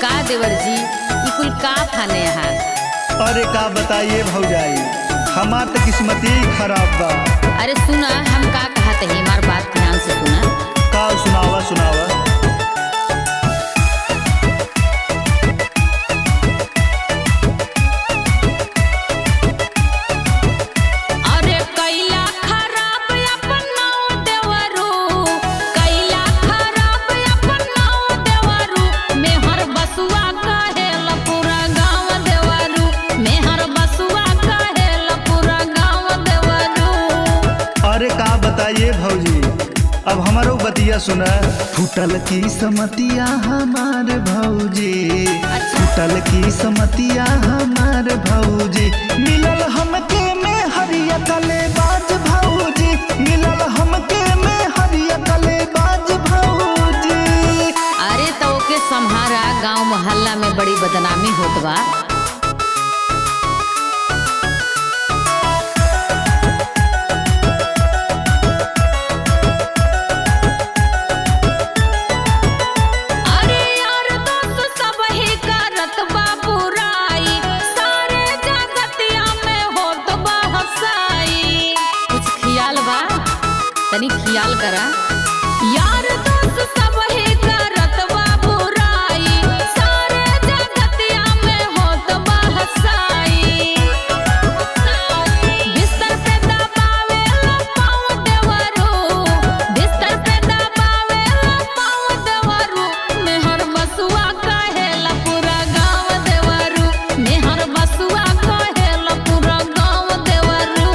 का देवर जी ई कुल का फाने यहाँ? अरे का बताइए भौजाई, हमार तो किस्मती खराब बा। अरे सुना, हम का कहते हैं, हमार बात ध्यान से सुना। का सुनावा सुनावा। अरे कैला खराब अपन नाव देवरू, कैला खराब अपन नाव देवरू, मेहर बसुआ कहेला पूरा गाँव देवरू, मेहर बसुआ कहेला पूरा गाँव देवरू। अरे का बताइए भौजी, अब हमारो बतिया सुना। फूटल की समतिया हमार भौजी, फूटल की समतिया हमार भौजी, मिलल हमके में हरिया तले बाज भौजी, मिलल हमके में हरिया तले बाज भौजी। अरे तो ओके सम्हारा, गांव मोहल्ला में बड़ी बदनामी होत बा। अरे यार दोस्त सब ही करत बा बुराई, सारे जगतिया में होत बा हसाई। कुछ खियाल बा, तनी खियाल करा। यार दोस्त सब ही करत बा बुराई, सारे जगतिया में होत बा हसाई। बिस्तर पे दबावेला पाँव देवरू, बिस्तर पे दबावेला पाँव देवरू, मेहर बसुआ कहेला पूरा गाँव देवरू, मेहर बसुआ कहेला पूरा गाँव देवरू।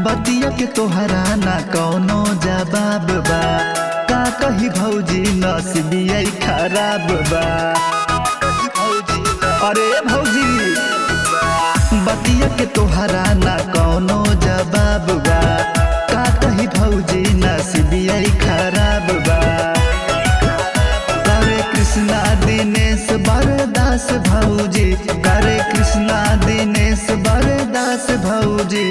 बतिया के तोहरा ना कौनो जवाब बा, का कही भौजी नसीबिया खराब बा। अरे भौजी, बतिया के तोहरा ना कौनो जवाब बा, का कही भौजी नसीबिया खराब बा। करे कृष्णा दिनेश बरदास भौजी, करे कृष्णा दिनेश बरदास भौजी,